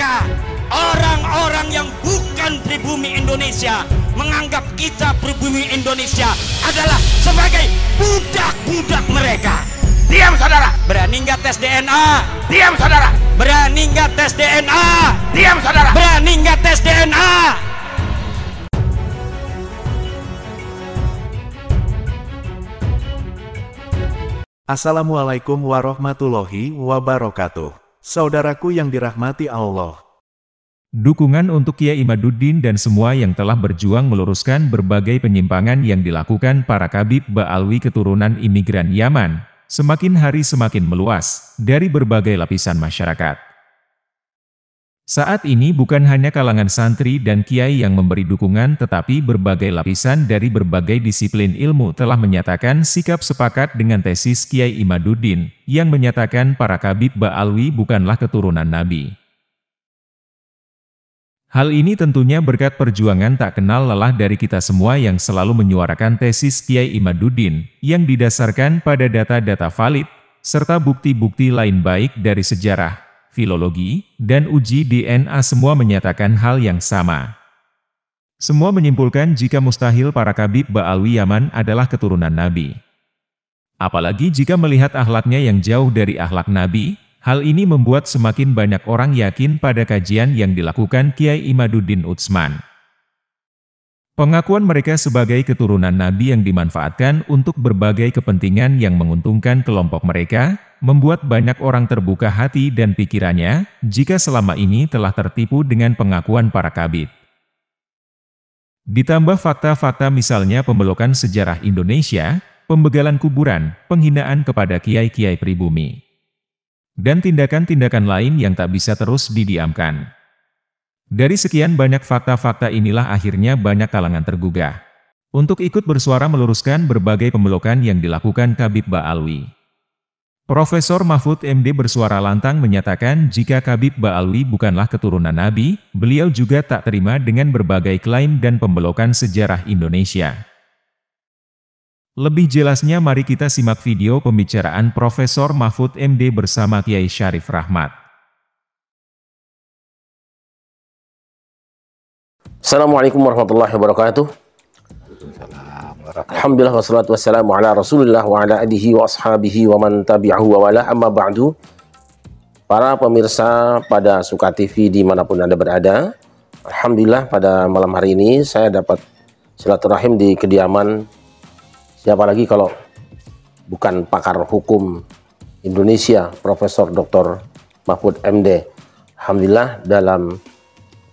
mereka, orang-orang yang bukan pribumi Indonesia, menganggap kita pribumi Indonesia adalah sebagai budak-budak mereka. Diam saudara. Berani nggak tes DNA? Diam saudara. Berani nggak tes DNA? Diam saudara. Berani nggak tes DNA? Assalamualaikum warahmatullahi wabarakatuh. Saudaraku yang dirahmati Allah. Dukungan untuk Kiai Imaduddin dan semua yang telah berjuang meluruskan berbagai penyimpangan yang dilakukan para Khabib Ba'alwi keturunan imigran Yaman, semakin hari semakin meluas dari berbagai lapisan masyarakat. Saat ini bukan hanya kalangan santri dan kiai yang memberi dukungan, tetapi berbagai lapisan dari berbagai disiplin ilmu telah menyatakan sikap sepakat dengan tesis Kiai Imaduddin yang menyatakan para Khabib Ba'alwi bukanlah keturunan Nabi. Hal ini tentunya berkat perjuangan tak kenal lelah dari kita semua yang selalu menyuarakan tesis Kiai Imaduddin yang didasarkan pada data-data valid, serta bukti-bukti lain baik dari sejarah, filologi, dan uji DNA. Semua menyatakan hal yang sama. Semua menyimpulkan jika mustahil para Khabib Ba'alwi Yaman adalah keturunan Nabi. Apalagi jika melihat akhlaknya yang jauh dari akhlak Nabi. Hal ini membuat semakin banyak orang yakin pada kajian yang dilakukan Kiai Imaduddin Utsman. Pengakuan mereka sebagai keturunan Nabi yang dimanfaatkan untuk berbagai kepentingan yang menguntungkan kelompok mereka, membuat banyak orang terbuka hati dan pikirannya, jika selama ini telah tertipu dengan pengakuan para Khabib. Ditambah fakta-fakta misalnya pembelokan sejarah Indonesia, pembegalan kuburan, penghinaan kepada kiai-kiai pribumi, dan tindakan-tindakan lain yang tak bisa terus didiamkan. Dari sekian banyak fakta-fakta inilah akhirnya banyak kalangan tergugah untuk ikut bersuara meluruskan berbagai pembelokan yang dilakukan Khabib Ba'alwi. Profesor Mahfud MD bersuara lantang menyatakan jika Khabib Ba'alwi bukanlah keturunan Nabi, beliau juga tak terima dengan berbagai klaim dan pembelokan sejarah Indonesia. Lebih jelasnya mari kita simak video pembicaraan Profesor Mahfud MD bersama Kiai Syarif Rahmat. Assalamualaikum warahmatullahi wabarakatuh. Alhamdulillah wassalatu wassalamu ala Rasulillah wa ala alihi wa ashabihi wa man tabi'ahu wa wala, amma ba'du. Para pemirsa pada Suka TV dimanapun Anda berada, alhamdulillah pada malam hari ini saya dapat silaturahim di kediaman siapa lagi kalau bukan pakar hukum Indonesia, Profesor Dr. Mahfud MD. Alhamdulillah dalam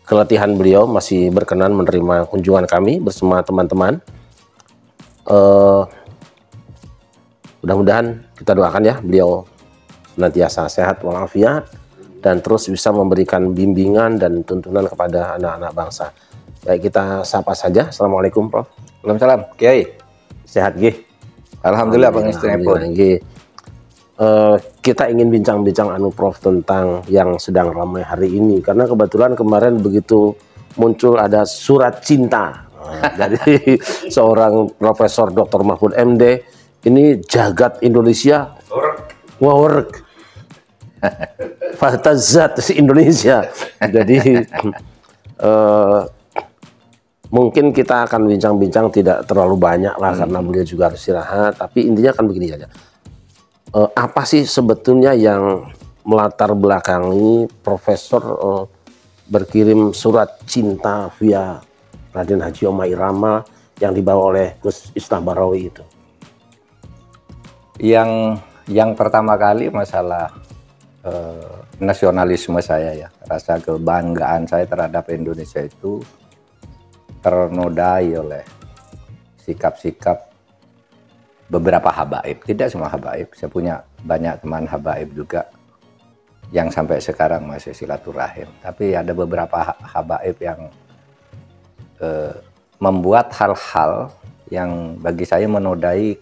keletihan beliau masih berkenan menerima kunjungan kami bersama teman-teman. Mudah-mudahan kita doakan ya beliau senantiasa sehat walafiat dan terus bisa memberikan bimbingan dan tuntunan kepada anak-anak bangsa. Baik, kita sapa saja. Assalamualaikum Prof. Waalaikumsalam Kiai. Sehat Gih? Alhamdulillah pengistinipun. Kita ingin bincang-bincang Prof tentang yang sedang ramai hari ini, karena kebetulan kemarin begitu muncul ada surat cinta dari seorang Profesor Dr. Mahfud MD. Ini jagat Indonesia work Fatazat Indonesia. Jadi mungkin kita akan bincang-bincang tidak terlalu banyak lah karena beliau juga harus istirahat. Tapi intinya kan begini saja. Apa sih sebetulnya yang melatar belakangi Profesor berkirim surat cinta via Raden Haji Omah Irama yang dibawa oleh Gus Islah Barawi itu? Yang pertama kali masalah nasionalisme saya ya, rasa kebanggaan saya terhadap Indonesia itu ternodai oleh sikap-sikap beberapa habaib. Tidak semua habaib, saya punya banyak teman habaib juga yang sampai sekarang masih silaturahim. Tapi ada beberapa habaib yang membuat hal-hal yang bagi saya menodai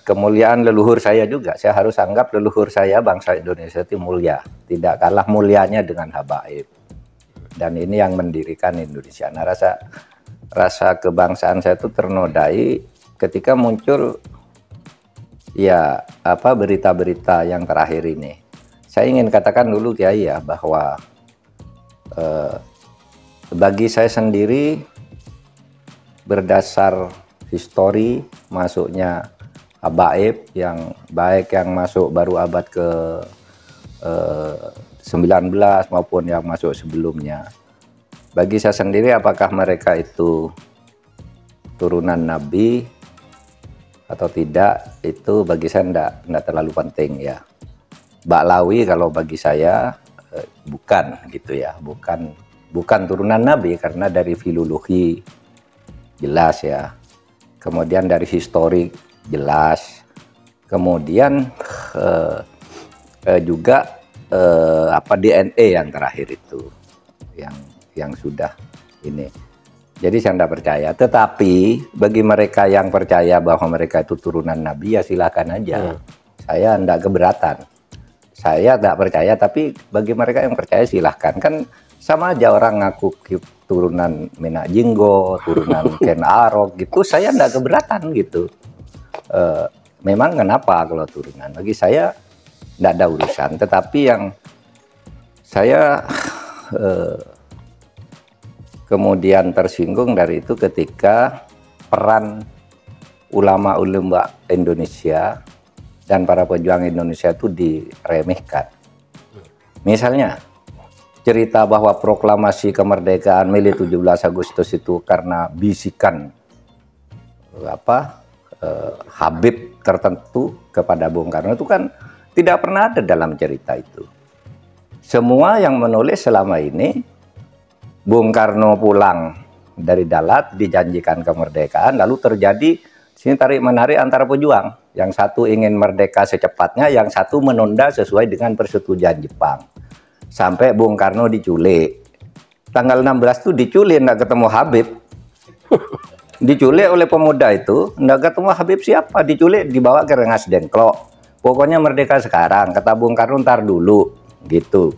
kemuliaan leluhur saya juga. Saya harus anggap leluhur saya bangsa Indonesia itu mulia, tidak kalah mulianya dengan habaib. Dan ini yang mendirikan Indonesia. Nah, rasa kebangsaan saya itu ternodai ketika muncul ya berita-berita yang terakhir ini. saya ingin katakan dulu Kiai ya, bahwa bagi saya sendiri, berdasar histori masuknya habaib yang baik yang masuk baru abad ke 19 maupun yang masuk sebelumnya, bagi saya sendiri apakah mereka itu turunan Nabi atau tidak, itu bagi saya enggak terlalu penting ya. Ba'lawi kalau bagi saya bukan gitu ya, bukan turunan Nabi karena dari filologi jelas ya, kemudian dari historik jelas, kemudian juga DNA yang terakhir itu yang sudah ini. Jadi saya tidak percaya. Tetapi bagi mereka yang percaya bahwa mereka itu turunan Nabi, ya silakan aja. Saya tidak keberatan. Saya tidak percaya, tapi bagi mereka yang percaya silahkan. Kan sama aja orang ngaku turunan Menak Jinggo, turunan Ken Arok gitu. Saya tidak keberatan gitu. Memang kenapa kalau turunan? Bagi saya tidak ada urusan. Tetapi yang saya kemudian tersinggung dari itu ketika peran ulama-ulama Indonesia dan para pejuang Indonesia itu diremehkan. Misalnya cerita bahwa proklamasi kemerdekaan Mei 17 Agustus itu karena bisikan Habib tertentu kepada Bung Karno, itu kan tidak pernah ada dalam cerita itu. Semua yang menulis selama ini, Bung Karno pulang dari Dalat, dijanjikan kemerdekaan, lalu terjadi sini tarik-menarik antara pejuang. Yang satu ingin merdeka secepatnya, yang satu menunda sesuai dengan persetujuan Jepang. Sampai Bung Karno diculik. Tanggal 16 itu diculik, nggak ketemu Habib. Diculik oleh pemuda itu, nggak ketemu Habib siapa, diculik, dibawa ke Rengas Dengklok. Pokoknya merdeka sekarang, kata Bung Karno ntar dulu, gitu.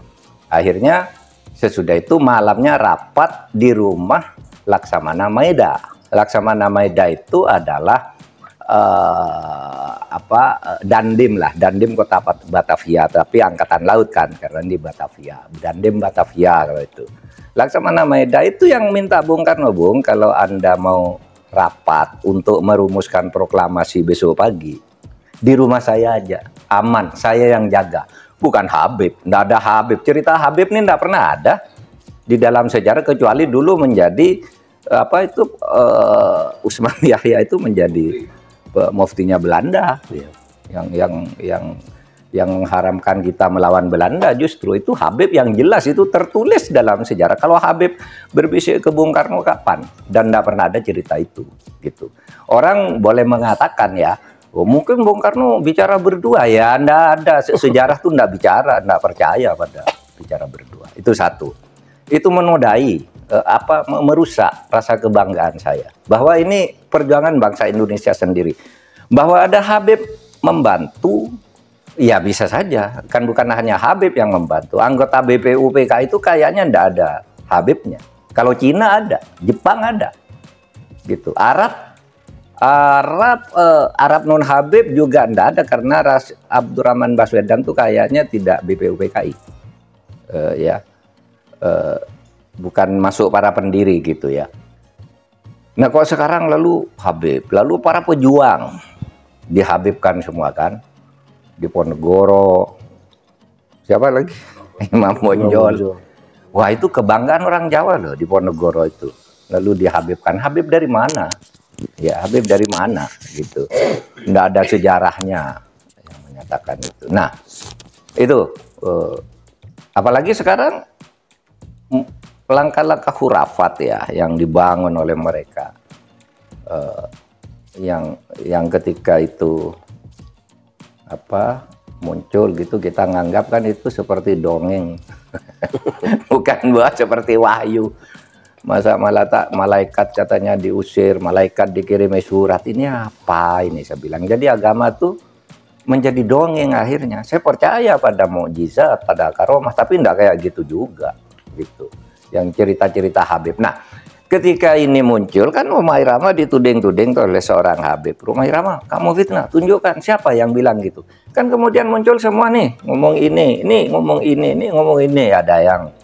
Akhirnya sesudah itu malamnya rapat di rumah Laksamana Maeda. Laksamana Maeda itu adalah Dandim lah, Dandim kota Batavia, tapi angkatan laut kan, karena di Batavia, Dandim Batavia kalau itu. Laksamana Maeda itu yang minta Bung Karno, Bung, kalau Anda mau rapat untuk merumuskan proklamasi besok pagi, di rumah saya aja, aman, saya yang jaga. Bukan Habib, nggak ada Habib. Cerita Habib ini nggak pernah ada di dalam sejarah, kecuali dulu menjadi Usman Yahya itu menjadi muftinya Belanda, yang mengharamkan kita melawan Belanda. Justru itu Habib yang jelas itu tertulis dalam sejarah. Kalau Habib berbisik ke Bung Karno kapan? Dan tidak pernah ada cerita itu, gitu. Orang boleh mengatakan ya, oh, mungkin Bung Karno bicara berdua, ya ndak ada, sejarah tuh ndak bicara, ndak percaya pada bicara berdua. Itu satu. Itu menodai merusak rasa kebanggaan saya bahwa ini perjuangan bangsa Indonesia sendiri. Bahwa ada Habib membantu, ya bisa saja, kan bukan hanya Habib yang membantu. Anggota BPUPK itu kayaknya ndak ada Habibnya. Kalau Cina ada, Jepang ada, gitu. Arab non Habib juga ndak ada karena Abdurrahman Baswedan tuh kayaknya tidak BPUPKI, bukan masuk para pendiri gitu ya. Nah kok sekarang lalu Habib, lalu para pejuang dihabibkan semua kan, Diponegoro, siapa lagi, Imam Bonjol. Wah itu kebanggaan orang Jawa loh, Diponegoro itu. Lalu dihabibkan. Habib dari mana? Ya Habib dari mana gitu, nggak ada sejarahnya yang menyatakan itu. Nah itu apalagi sekarang langkah-langkah khurafat ya yang dibangun oleh mereka, yang ketika itu muncul gitu, kita nganggap kan itu seperti dongeng bukan buat seperti wahyu. Masa malaikat katanya diusir, malaikat dikirimi surat, ini apa ini, saya bilang. Jadi agama tuh menjadi dongeng akhirnya. Saya percaya pada mukjizat, pada karomah, tapi enggak kayak gitu juga gitu. Yang cerita-cerita Habib. Nah, ketika ini muncul kan Rhoma Irama dituding-tuding oleh seorang Habib. Rhoma Irama, kamu fitnah, tunjukkan siapa yang bilang gitu. Kan kemudian muncul semua nih, ngomong ini ngomong ini ngomong ini. Ada yang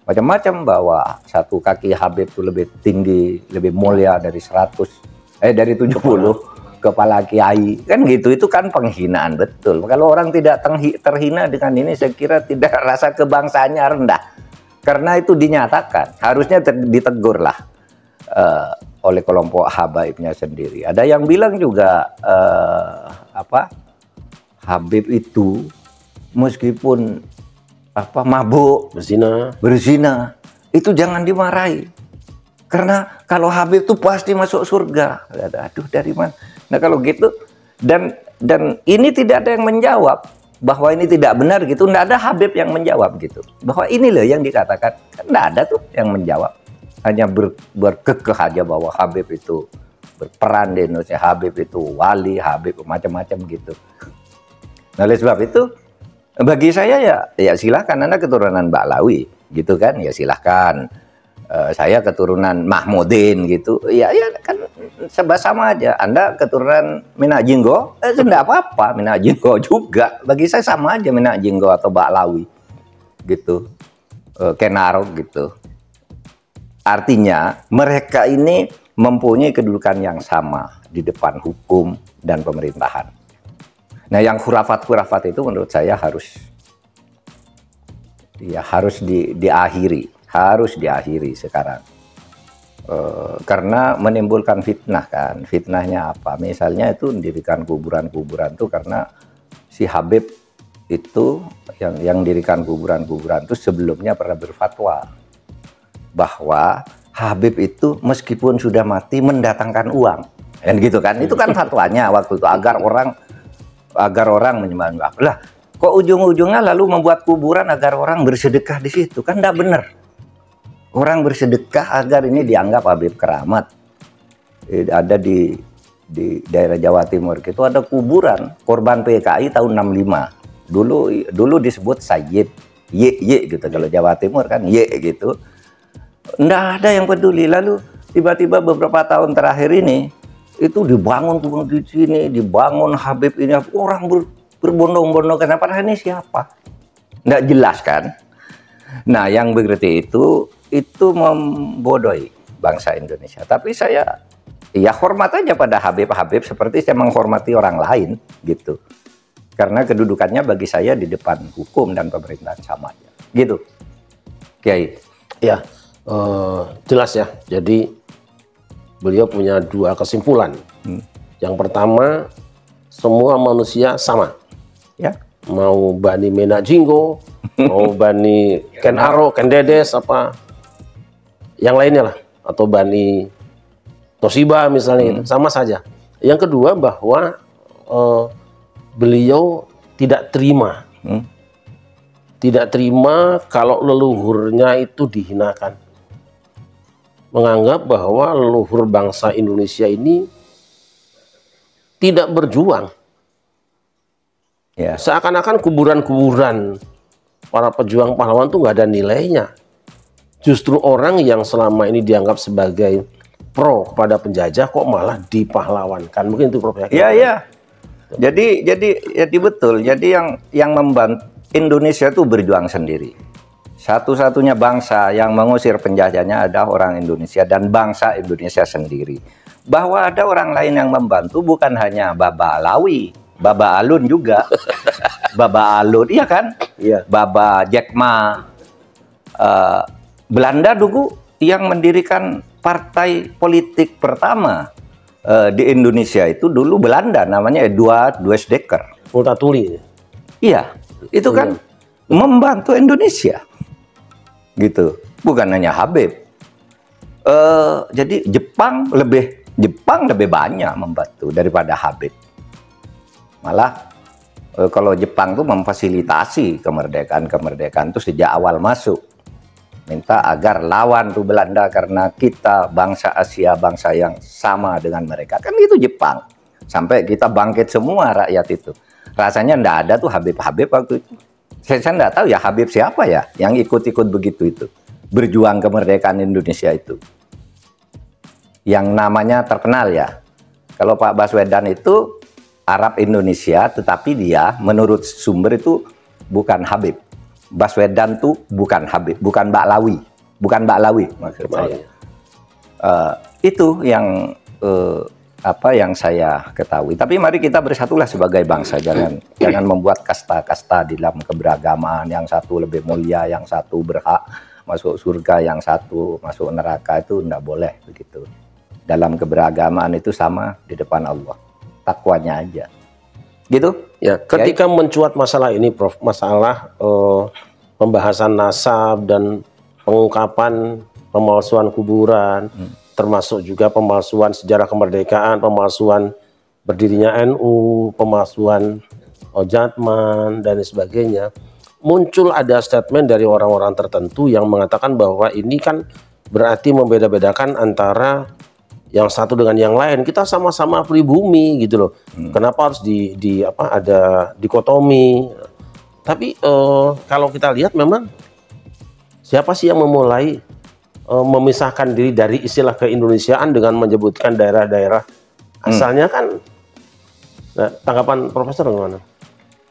macam-macam bahwa satu kaki Habib itu lebih tinggi, lebih mulia dari 70 kepala kiai. Kan gitu, itu kan penghinaan betul. Kalau orang tidak terhina dengan ini, saya kira tidak, rasa kebangsaannya rendah. Karena itu dinyatakan, harusnya ditegur lah oleh kelompok habaibnya sendiri. Ada yang bilang juga Habib itu meskipun mabuk, berzina, itu jangan dimarahi. Karena kalau Habib itu pasti masuk surga. Aduh, dari mana? Nah kalau gitu, dan ini tidak ada yang menjawab bahwa ini tidak benar gitu, nggak ada Habib yang menjawab gitu, bahwa ini loh yang dikatakan, kan nggak ada tuh yang menjawab, hanya berkekeh aja bahwa Habib itu berperan di Indonesia, Habib itu wali, Habib macam-macam gitu. Nah oleh sebab itu, bagi saya ya silahkan, Anda keturunan Ba'lawi gitu kan, ya silahkan. Saya keturunan Mahmudin gitu, ya kan serba sama aja. Anda keturunan Minajinggo, enggak apa-apa, Minajinggo juga. Bagi saya sama aja Minajinggo atau Ba'lawi gitu, Kenaro gitu. Artinya mereka ini mempunyai kedudukan yang sama di depan hukum dan pemerintahan. Nah yang khurafat-khurafat itu menurut saya harus diakhiri. Harus diakhiri sekarang, karena menimbulkan fitnah kan. Fitnahnya apa? Misalnya itu mendirikan kuburan-kuburan itu karena si Habib itu yang mendirikan kuburan-kuburan itu sebelumnya pernah berfatwa bahwa Habib itu meskipun sudah mati mendatangkan uang, kan gitu kan? Itu kan fatwanya waktu itu agar orang menyembah. Lah, kok ujung-ujungnya lalu membuat kuburan agar orang bersedekah di situ? Kan tidak benar. Orang bersedekah agar ini dianggap Habib keramat. Ada di daerah Jawa Timur itu ada kuburan korban PKI tahun 65. Dulu disebut Sayyid Y gitu, kalau Jawa Timur kan Y gitu. Nggak ada yang peduli. Lalu tiba-tiba beberapa tahun terakhir ini itu dibangun di sini, dibangun Habib ini, orang berbondong-bondong. Kenapa? Ini siapa? Nggak jelas kan? Nah yang begitu itu membodohi bangsa Indonesia. Tapi saya ya hormat aja pada Habib-Habib seperti saya menghormati orang lain gitu. Karena kedudukannya bagi saya di depan hukum dan pemerintahan sama aja. Gitu. Kiai. Ya, jelas ya. Jadi beliau punya dua kesimpulan. Yang pertama, semua manusia sama. Ya. Mau Bani Menajinggo, mau Bani Kenaro, Kendedes, apa yang lainnya lah, atau Bani Toshiba misalnya, sama saja. Yang kedua bahwa beliau tidak terima, kalau leluhurnya itu dihinakan, menganggap bahwa leluhur bangsa Indonesia ini tidak berjuang. Ya. Seakan-akan kuburan-kuburan para pejuang pahlawan itu nggak ada nilainya. Justru orang yang selama ini dianggap sebagai pro kepada penjajah kok malah dipahlawankan. Mungkin itu Prof. Iya, iya. Jadi betul. Jadi yang membantu Indonesia itu berjuang sendiri. Satu-satunya bangsa yang mengusir penjajahnya adalah orang Indonesia dan bangsa Indonesia sendiri. Bahwa ada orang lain yang membantu bukan hanya Baba Alawi, Baba Alun juga. Baba Alun, iya kan? Iya. Baba Jack Ma. Belanda dulu yang mendirikan partai politik pertama di Indonesia itu dulu Belanda, namanya Eduard Weizsäcker. Multatuli. Iya, itu kan membantu Indonesia. Gitu. Bukan hanya Habib. Jadi Jepang lebih banyak membantu daripada Habib. Malah kalau Jepang tuh memfasilitasi kemerdekaan itu sejak awal masuk. Minta agar lawan tuh Belanda karena kita bangsa Asia, bangsa yang sama dengan mereka. Kan itu Jepang. Sampai kita bangkit semua rakyat itu. Rasanya ndak ada tuh Habib-Habib waktu itu. Saya nggak tahu ya Habib siapa ya yang ikut-ikut begitu itu. Berjuang kemerdekaan Indonesia itu. yang namanya terkenal ya. Kalau Pak Baswedan itu Arab Indonesia, tetapi dia menurut sumber itu bukan Habib. Baswedan tuh bukan Habib, bukan Ba'lawi, maksud saya. Itu yang apa yang saya ketahui. Tapi mari kita bersatulah sebagai bangsa, jangan membuat kasta-kasta di dalam keberagaman. Yang satu lebih mulia, yang satu berhak masuk surga, yang satu masuk neraka, itu tidak boleh begitu. Dalam keberagaman itu sama di depan Allah, takwanya aja. Gitu? Ya, ketika mencuat masalah ini, Prof, masalah pembahasan nasab dan pengungkapan pemalsuan kuburan, termasuk juga pemalsuan sejarah kemerdekaan, pemalsuan berdirinya NU, pemalsuan Jatman, dan sebagainya. Muncul ada statement dari orang-orang tertentu yang mengatakan bahwa ini kan berarti membeda-bedakan antara yang satu dengan yang lain. Kita sama-sama pribumi gitu loh. Kenapa harus ada dikotomi? Tapi kalau kita lihat memang siapa sih yang memulai memisahkan diri dari istilah keindonesiaan dengan menyebutkan daerah-daerah asalnya kan? Nah, tanggapan Profesor gimana?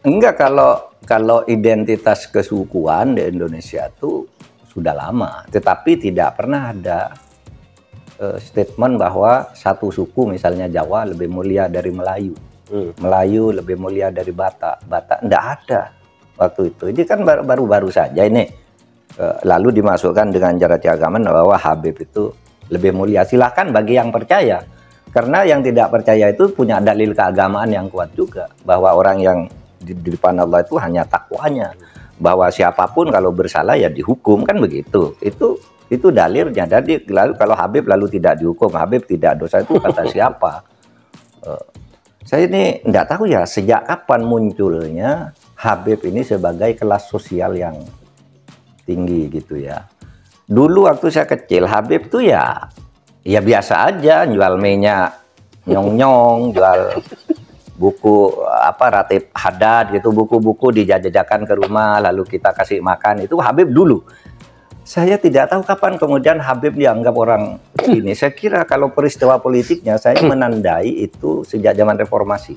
Enggak, kalau identitas kesukuan di Indonesia itu sudah lama, tetapi tidak pernah ada statement bahwa satu suku misalnya Jawa lebih mulia dari Melayu, Melayu lebih mulia dari Batak, enggak ada waktu itu. Ini kan baru-baru saja ini. Lalu dimasukkan dengan cara keagamaan bahwa Habib itu lebih mulia. Silahkan bagi yang percaya, karena yang tidak percaya itu punya dalil keagamaan yang kuat juga, bahwa orang yang di depan Allah itu hanya takwanya, bahwa siapapun kalau bersalah ya dihukum, kan begitu. Itu dalilnya. Jadi lalu kalau Habib lalu tidak dihukum, Habib tidak dosa, itu kata siapa? Saya ini tidak tahu ya sejak kapan munculnya Habib ini sebagai kelas sosial yang tinggi gitu ya. Dulu waktu saya kecil Habib tuh ya biasa aja, jual minyak nyong-nyong, jual buku Ratib Hadad gitu, buku-buku dijajakan ke rumah lalu kita kasih makan. Itu Habib dulu. Saya tidak tahu kapan kemudian Habib dianggap orang ini. Saya kira kalau peristiwa politiknya saya menandai itu sejak zaman reformasi.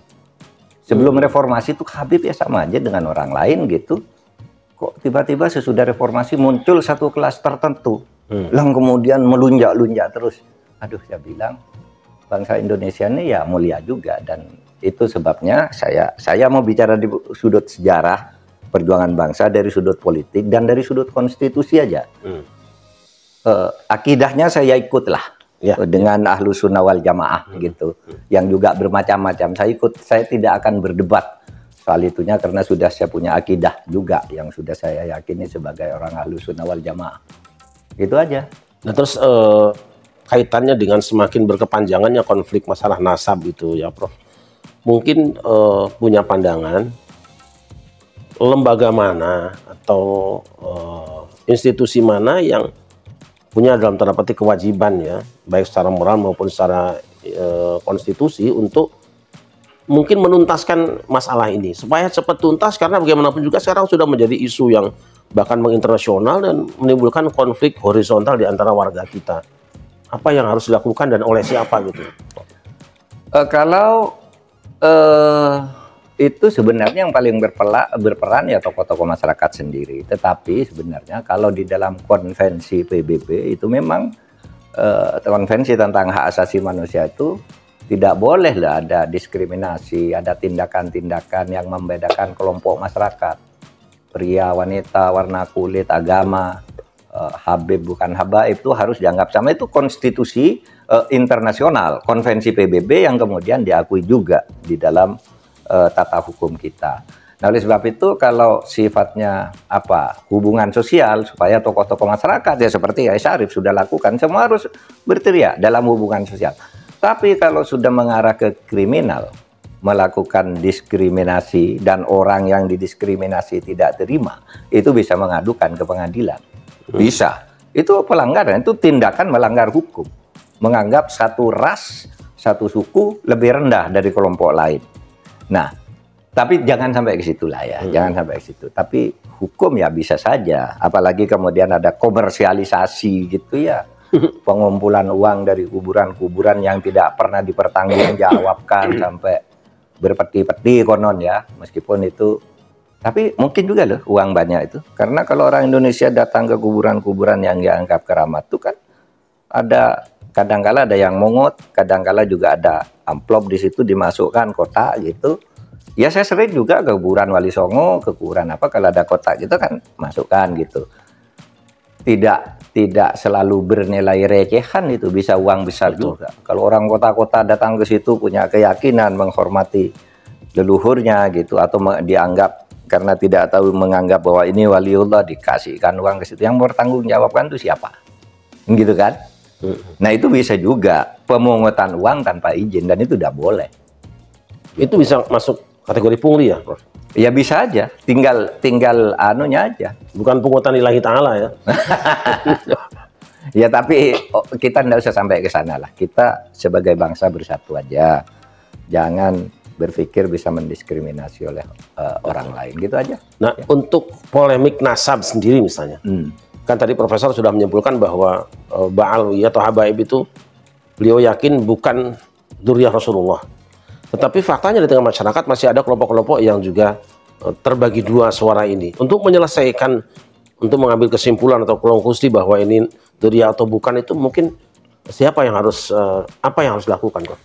Sebelum reformasi itu Habib ya sama aja dengan orang lain gitu. Kok tiba-tiba sesudah reformasi muncul satu kelas tertentu, yang kemudian melunjak-lunjak terus. Aduh, saya bilang bangsa Indonesia ini ya mulia juga, dan itu sebabnya saya mau bicara di sudut sejarah perjuangan bangsa, dari sudut politik dan dari sudut konstitusi aja. Akidahnya saya ikutlah dengan Ahlus Sunnah wal Jamaah gitu, yang juga bermacam-macam. Saya ikut, saya tidak akan berdebat soal itunya karena sudah saya punya akidah juga yang sudah saya yakini sebagai orang Ahlus Sunnah wal Jamaah. Gitu aja. Nah, terus kaitannya dengan semakin berkepanjangannya konflik masalah nasab itu ya, Prof. Mungkin punya pandangan lembaga mana atau institusi mana yang punya dalam tanda petik kewajiban ya, baik secara moral maupun secara konstitusi untuk mungkin menuntaskan masalah ini supaya cepat tuntas, karena bagaimanapun juga sekarang sudah menjadi isu yang bahkan menginternasional dan menimbulkan konflik horizontal di antara warga kita. Apa yang harus dilakukan dan oleh siapa gitu? Kalau itu sebenarnya yang paling berperan ya tokoh-tokoh masyarakat sendiri. Tetapi sebenarnya kalau di dalam konvensi PBB itu memang konvensi tentang hak asasi manusia itu tidak boleh lah ada diskriminasi, ada tindakan-tindakan yang membedakan kelompok masyarakat. Pria, wanita, warna kulit, agama, Habib bukan habaib itu harus dianggap sama. Itu konstitusi internasional, konvensi PBB yang kemudian diakui juga di dalam tata hukum kita. Nah, oleh sebab itu kalau sifatnya hubungan sosial, supaya tokoh-tokoh masyarakat ya seperti Kiai Syarif sudah lakukan, semua harus berteriak dalam hubungan sosial. Tapi kalau sudah mengarah ke kriminal, melakukan diskriminasi dan orang yang didiskriminasi tidak terima, itu bisa mengadukan ke pengadilan. Bisa. Itu pelanggaran, itu tindakan melanggar hukum. Menganggap satu ras, satu suku lebih rendah dari kelompok lain. Nah, tapi jangan sampai ke situ lah ya, jangan sampai ke situ. Tapi hukum ya bisa saja, apalagi kemudian ada komersialisasi gitu ya. pengumpulan uang dari kuburan-kuburan yang tidak pernah dipertanggungjawabkan sampai berpeti-peti konon ya, meskipun itu, tapi mungkin juga loh uang banyak itu, karena kalau orang Indonesia datang ke kuburan-kuburan yang dianggap keramat itu kan ada, kadangkala ada yang mungut, kadangkala juga ada amplop di situ dimasukkan kotak gitu. Ya saya sering juga ke kuburan Wali Songo, ke kuburan apa, kalau ada kotak gitu kan masukkan gitu. Tidak selalu bernilai recehan, itu bisa uang besar juga. Kalau orang kota-kota datang ke situ punya keyakinan menghormati leluhurnya gitu, atau dianggap karena tidak tahu menganggap bahwa ini waliullah, dikasihkan uang ke situ, yang bertanggung jawabkan itu siapa? Gitu kan? Nah itu bisa juga pemungutan uang tanpa izin, dan itu tidak boleh. Itu bisa masuk kategori pungli ya, Prof? Ya bisa aja, tinggal anunya aja. Bukan pungutan lillahi ta'ala ya. Ya tapi kita tidak usah sampai ke sana lah. Kita sebagai bangsa bersatu aja. Jangan berpikir bisa mendiskriminasi oleh orang lain, gitu aja. Nah, ya. Untuk polemik nasab sendiri misalnya. Kan tadi Profesor sudah menyimpulkan bahwa Ba'alwi atau Habaib itu beliau yakin bukan dzurriyyah Rasulullah. Tetapi faktanya di tengah masyarakat masih ada kelompok-kelompok yang juga terbagi dua suara ini. Untuk menyelesaikan, untuk mengambil kesimpulan atau konklusi bahwa ini dzurriyyah atau bukan, itu mungkin siapa yang harus, apa yang harus dilakukan, Prof?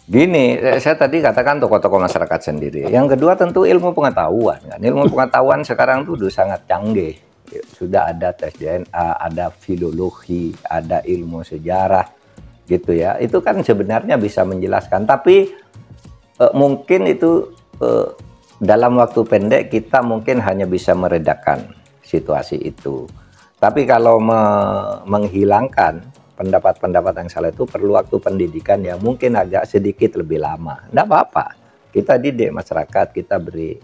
Gini, saya tadi katakan tokoh-tokoh masyarakat sendiri. Yang kedua tentu ilmu pengetahuan. Kan? Ilmu pengetahuan sekarang tuh sangat canggih. Sudah ada tes DNA, ada filologi, ada ilmu sejarah, gitu ya. Itu kan sebenarnya bisa menjelaskan. Tapi mungkin itu dalam waktu pendek kita mungkin hanya bisa meredakan situasi itu. Tapi kalau menghilangkan pendapat-pendapat yang salah itu perlu waktu pendidikan yang mungkin agak sedikit lebih lama. Nggak apa-apa. Kita didik masyarakat, kita beri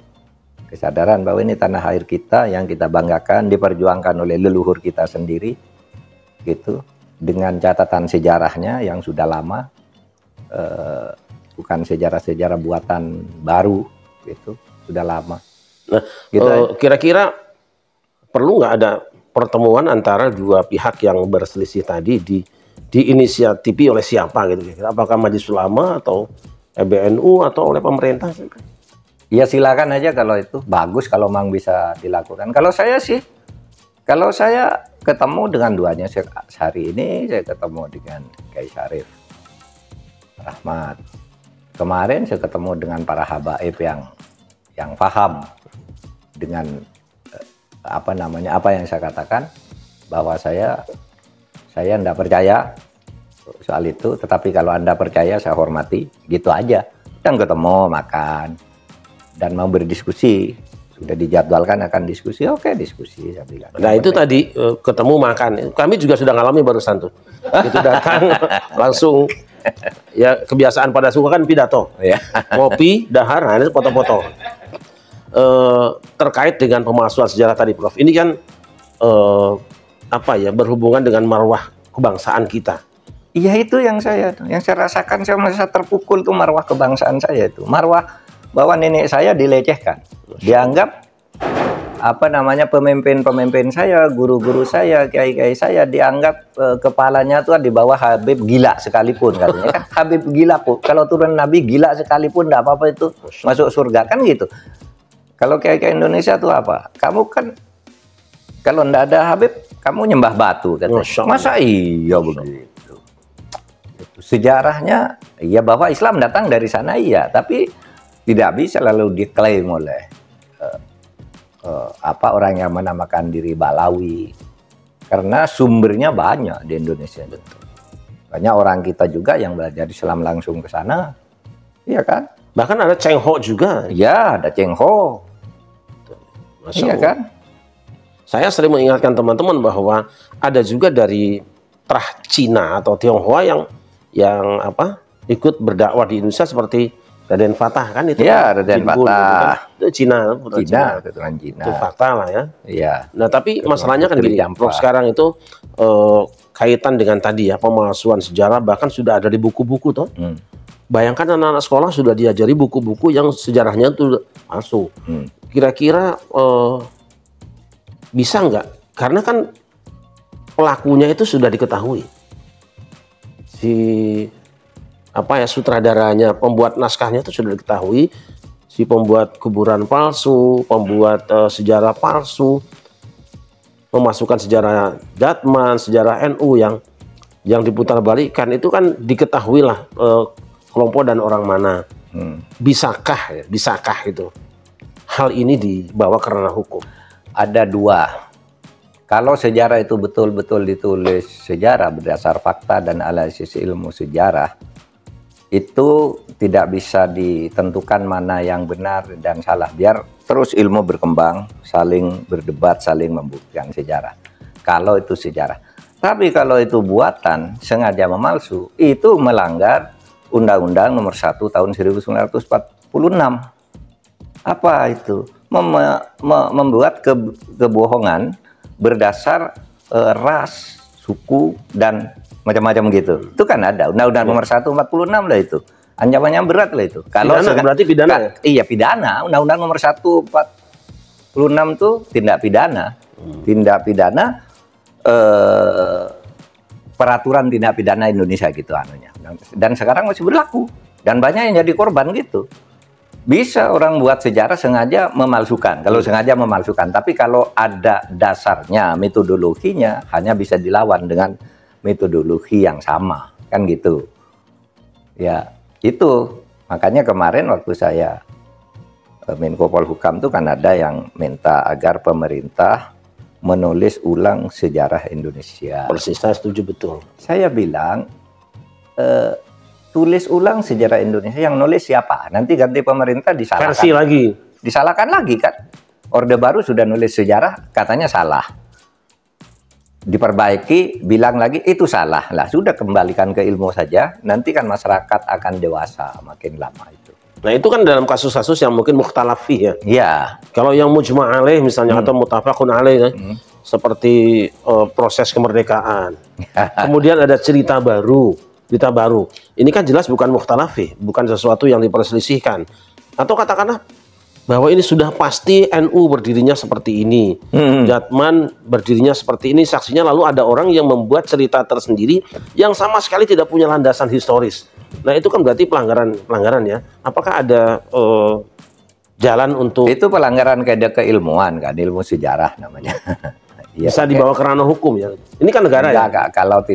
kesadaran bahwa ini tanah air kita yang kita banggakan, diperjuangkan oleh leluhur kita sendiri, gitu. Dengan catatan sejarahnya yang sudah lama. Bukan sejarah-sejarah buatan baru, gitu, sudah lama. Nah, gitu kira-kira perlu nggak ada pertemuan antara dua pihak yang berselisih tadi, diinisiatifi oleh siapa gitu? Apakah Majelis Ulama atau PBNU atau oleh pemerintah? Ya silakan aja kalau itu bagus, kalau memang bisa dilakukan. Kalau saya sih, kalau saya ketemu dengan duanya, hari ini saya ketemu dengan Kiai Syarif Rahmat. Kemarin saya ketemu dengan para habaib yang paham dengan apa yang saya katakan, bahwa saya tidak percaya soal itu, tetapi kalau Anda percaya saya hormati, gitu aja. Dan ketemu, makan, dan mau berdiskusi, sudah dijadwalkan akan diskusi, oke diskusi. Saya bilang. Nah itu tadi ketemu makan, kami juga sudah ngalami barusan tuh, itu datang langsung. Ya kebiasaan pada suku kan pidato, kopi, dahar, nah ini foto-foto. Terkait dengan pemalsuan sejarah tadi, Prof. Ini kan apa ya, berhubungan dengan marwah kebangsaan kita. Iya itu yang saya rasakan, saya merasa terpukul tuh marwah kebangsaan saya itu, marwah bahwa nenek saya dilecehkan, dianggap pemimpin-pemimpin saya, guru-guru saya, kiai-kiai saya dianggap kepalanya tuh di bawah Habib gila sekalipun katanya kan. Habib gila kok, kalau turun Nabi gila sekalipun enggak apa-apa itu masuk surga kan gitu. Kalau kiai-kiai Indonesia tuh apa? Kamu kan kalau enggak ada Habib kamu nyembah batu katanya. Masa iya begitu. Sejarahnya ya bahwa Islam datang dari sana iya, tapi tidak bisa lalu diklaim oleh orang yang menamakan diri Balawi, karena sumbernya banyak di Indonesia. Banyak orang kita juga yang belajar Islam langsung ke sana, iya kan? Bahkan ada Cheng Ho juga. Ya, ada Cheng Ho. Iya kan? Saya sering mengingatkan teman-teman bahwa ada juga dari Trah Cina atau Tionghoa yang ikut berdakwah di Indonesia seperti Raden Fatah kan itu. Ya, Raden Fatah. Itu Cina, keturunan Cina. Itu fakta lah ya. Iya. Nah, tapi masalahnya kan gini, Prof, sekarang itu kaitan dengan tadi ya, pemalsuan sejarah bahkan sudah ada di buku-buku toh. Bayangkan anak-anak sekolah sudah diajari buku-buku yang sejarahnya itu palsu. Kira-kira bisa nggak? Karena kan pelakunya itu sudah diketahui. si apa ya sutradaranya, pembuat naskahnya itu sudah diketahui, si pembuat kuburan palsu, pembuat sejarah palsu, memasukkan sejarah Datman, sejarah NU yang diputarbalikkan, itu kan diketahui lah kelompok dan orang mana. Bisakah itu hal ini dibawa ke ranah hukum? Ada dua. Kalau sejarah itu betul-betul ditulis sejarah berdasar fakta dan analisis ilmu sejarah, itu tidak bisa ditentukan mana yang benar dan salah. Biar terus ilmu berkembang, saling berdebat, saling membuktikan sejarah. Kalau itu sejarah. Tapi kalau itu buatan, sengaja memalsu, itu melanggar Undang-Undang Nomor 1 Tahun 1946. Apa itu? Membuat kebohongan berdasar ras, suku, dan macam-macam gitu. Itu kan ada Undang-Undang Nomor 1 46 lah itu. Ancamannya berat lah itu. Kalau pidana, berarti pidana ya? Iya, pidana. Undang-Undang Nomor 1 46 itu tindak pidana. Tindak pidana peraturan tindak pidana Indonesia gitu anunya. Dan sekarang masih berlaku. Dan banyak yang jadi korban gitu. Bisa orang buat sejarah sengaja memalsukan, kalau sengaja memalsukan. Tapi kalau ada dasarnya, metodologinya, hanya bisa dilawan dengan metodologi yang sama, kan gitu. Ya, itu. Makanya kemarin waktu saya Menko Polhukam itu kan ada yang minta agar pemerintah menulis ulang sejarah Indonesia. Persis, saya setuju betul. Saya bilang, tulis ulang sejarah Indonesia, yang nulis siapa? Nanti ganti pemerintah disalahkan. Versi lagi. Disalahkan lagi kan? Orde Baru sudah nulis sejarah, katanya salah. Diperbaiki, bilang lagi itu salah. Lah sudah, kembalikan ke ilmu saja. Nanti kan masyarakat akan dewasa makin lama itu. Nah itu kan dalam kasus-kasus yang mungkin mukhtalaf fih ya. Iya. Kalau yang mujma' alaih misalnya atau muttafaqun alaih ya, seperti proses kemerdekaan. Kemudian ada cerita baru. Ini kan jelas bukan mukhtalaf fih, bukan sesuatu yang diperselisihkan. Atau katakanlah bahwa ini sudah pasti NU berdirinya seperti ini, Datman berdirinya seperti ini, saksinya, lalu ada orang yang membuat cerita tersendiri yang sama sekali tidak punya landasan historis. Nah itu kan berarti pelanggaran ya. Apakah ada jalan untuk itu pelanggaran kaidah keilmuan kan, ilmu sejarah namanya. Bisa dibawa ke ranah hukum ya. Ini kan negara ya. Kalau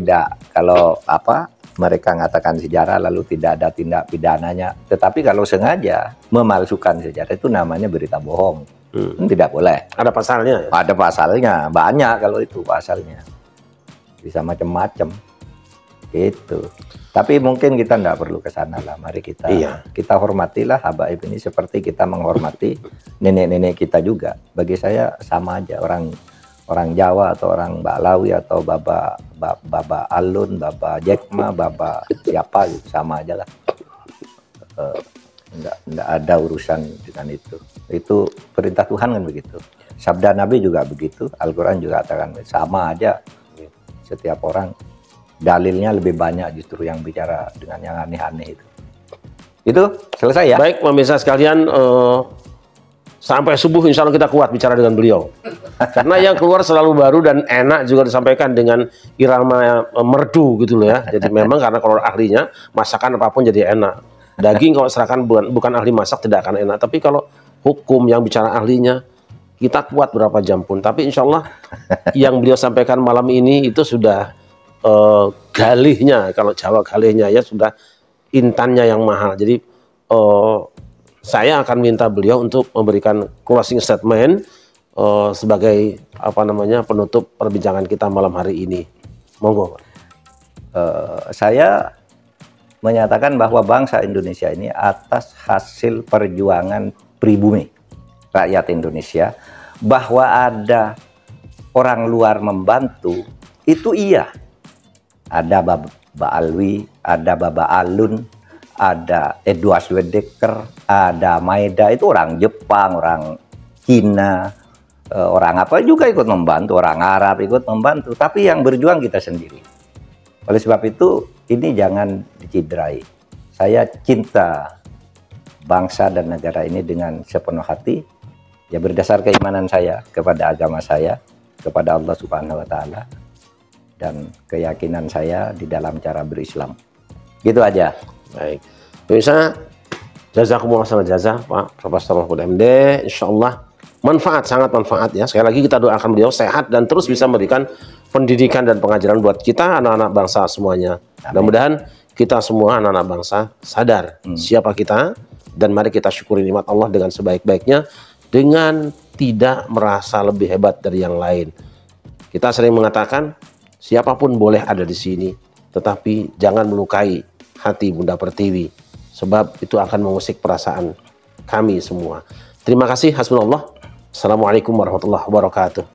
mereka mengatakan sejarah lalu tidak ada tindak pidananya. Tetapi kalau sengaja memalsukan sejarah itu namanya berita bohong. Tidak boleh. Ada pasalnya ya? Ada pasalnya, banyak kalau itu pasalnya. Bisa macam-macam. Gitu. Tapi mungkin kita tidak perlu ke sana lah. Mari kita hormatilah habaib ini seperti kita menghormati nenek-nenek kita juga. Bagi saya sama aja, orang Jawa atau orang Balawi atau Baba Alun, Baba Jekma, Baba siapa gitu, sama aja lah. Enggak ada urusan dengan itu. Itu perintah Tuhan kan begitu. Sabda Nabi juga begitu. Al-Quran juga katakan sama aja. Setiap orang dalilnya lebih banyak justru yang bicara dengan yang aneh-aneh itu. Itu selesai ya. Baik pemirsa sekalian, sampai subuh insya Allah kita kuat bicara dengan beliau. Karena yang keluar selalu baru dan enak juga disampaikan dengan irama merdu gitu loh ya. Jadi memang karena kalau ahlinya masakan apapun jadi enak. Daging kalau serahkan bukan ahli masak tidak akan enak. Tapi kalau hukum yang bicara ahlinya kita kuat berapa jam pun. Tapi insya Allah yang beliau sampaikan malam ini itu sudah galihnya, kalau Jawa galihnya ya sudah intannya yang mahal. Jadi saya akan minta beliau untuk memberikan closing statement sebagai penutup perbincangan kita malam hari ini. Monggo. Saya menyatakan bahwa bangsa Indonesia ini atas hasil perjuangan pribumi rakyat Indonesia, bahwa ada orang luar membantu itu iya. Ada Baba Alwi, ada Baba Alun, ada Edward Wedeker, ada Maeda, itu orang Jepang, orang Cina, orang apa juga ikut membantu, orang Arab ikut membantu, tapi yang berjuang kita sendiri. Oleh sebab itu, ini jangan dicidrai. Saya cinta bangsa dan negara ini dengan sepenuh hati, ya berdasar keimanan saya kepada agama saya, kepada Allah Subhanahu wa Ta'ala. dan keyakinan saya di dalam cara berislam. Gitu aja. Baik. Pemirsa, jazakumullah khairan jazaa Pak Profesor Mahfud MD. Insyaallah manfaat, sangat manfaat ya. Sekali lagi kita doakan beliau sehat dan terus bisa memberikan pendidikan dan pengajaran buat kita anak-anak bangsa semuanya. Mudah-mudahan kita semua anak-anak bangsa sadar siapa kita, dan mari kita syukuri nikmat Allah dengan sebaik-baiknya dengan tidak merasa lebih hebat dari yang lain. Kita sering mengatakan siapapun boleh ada di sini, tetapi jangan melukai hati Bunda Pertiwi, sebab itu akan mengusik perasaan kami semua. Terima kasih. Hasbunallah. Assalamualaikum warahmatullahi wabarakatuh.